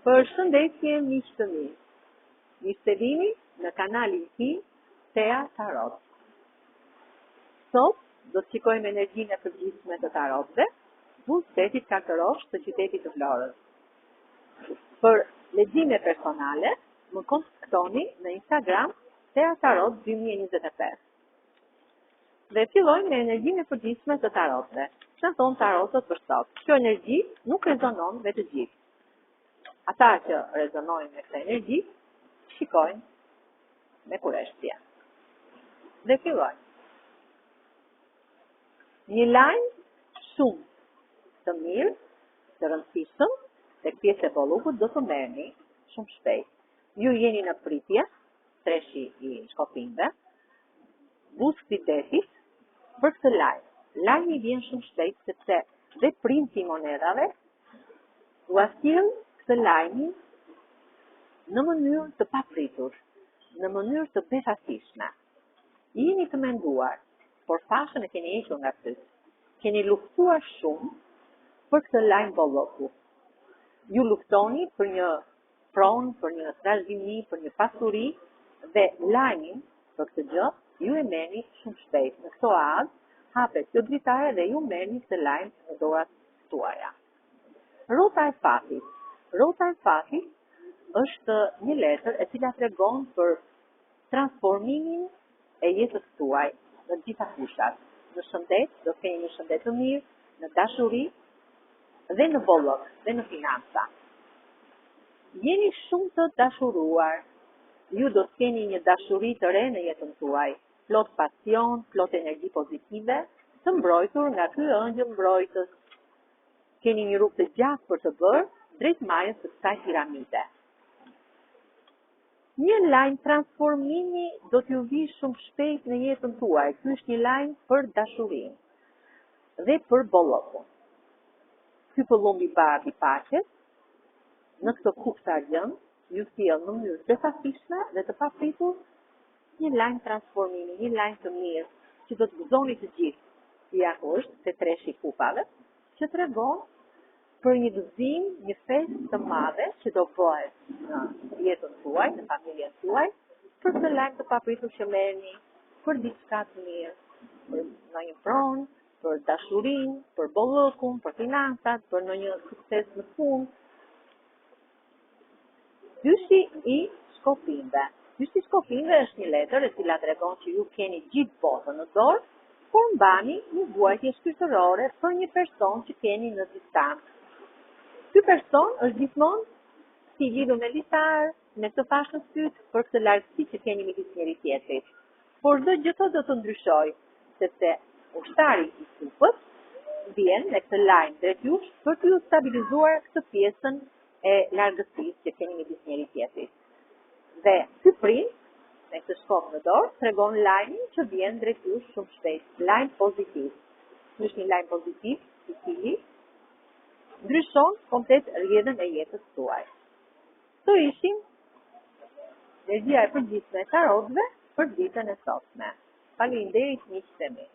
Përshëndetje miq të mi. Mirë se vini në kanalin tim Thea Tarot. Sot do të shikojmë energjinë e përgjithshme të tarotëve, shtetit Kartërosh të qytetit të Florës. Për lexime personale, më kontaktoni në Instagram Thea Tarot 2025. Dhe fillojmë me energjinë e përgjithshme të tarotëve. Çfarë thon tarotët për sot? Kjo energji nuk rezonon me të gjithë. Ata që rezonojnë me këtë energji, shikojnë me kureshtje. Dhe fillojnë. Një lajm shumë të mirë, të rëndësishëm, tek pjesë e bollukut do të merrni shumë shpejt. Ju jeni në pritje, treshi i shkopinjve, buzëqi i detit, për këtë lajm. Lajmi vjen shumë shpejt sepse dhe princi i monedhave u sjell këtë lajmin në mënyrë të papritur, në mënyrë të befasishme. Jeni të menduar, por fashën e keni hequr nga syt. Keni luftuar shumë për këtë lajm bolloku. Ju luftoni për një pronë, për një trashëgimi, për një pasuri dhe lajmin për këtë gjë ju e merrni shumë shpejt. Në këto anë hapet kjo dritare dhe ju merrni këtë lajm në dorat tuaja. Rrota e fatit. Rrota e fatit është një letër e cila tregon për transformimin e jetës tuaj në gjitha fushat. Në shëndet, do të keni një shëndet të mirë, në dashuri dhe në bollok, dhe në financa. Jeni shumë të dashuruar. Ju do të keni një dashuri të re në jetën tuaj, plot pasion, plot energji pozitive, të mbrojtur nga ky ëngjël mbrojtës. Keni një rrugë të gjatë për të bërë drejt majës së kësaj piramide. Një lajm transformimi do t'ju vi shumë shpejt në jetën tuaj. Ky është një lajm për dashurinë dhe për bollokun. Ky pëllumb i bardhë i paqes në këtë kupë të argjën ju sjell në mënyrë të befasishme dhe të papritur një lajm transformimi, një lajm të mirë që do të gëzoni të gjithë. Si ajo është te treshi i kupave, që tregon për një gëzim, një festë të madhe që do bëhet në jetën tuaj, në familjen tuaj, për të lajm të papritur që merrni, për diçka të mirë, për ndonjë pronë, për dashurinë, për bollokun, për financat, për ndonjë sukses në punë. Dyshi i shkopinjve. Dyshi i shkopinjve është një letër e cila tregon që ju keni gjithë botën në dorë, por mbani një vuajtje shpirtërore për një person që keni në distancë. Ky person është gjithmonë si lidhur me litar, me këtë fashën syt, për këtë largësi që keni midis njëri tjetrit. Por çdo gjë do të ndryshojë, sepse ushtari i supës vjen me këtë lajm drejt jush për t'ju stabilizuar këtë pjesën e largësisë që keni midis njëri tjetrit. Dhe ky princ, me këtë shkop në dorë, tregon lajmin që vjen drejt jush shumë shpejt, lajm pozitiv. Është një lajm pozitiv, i cili ndryshon komplet rrjedhën e jetës tuaj. Këto ishin energjia e përgjithshme e tarotëve për ditën e sotme. Faleminderit miq të mi.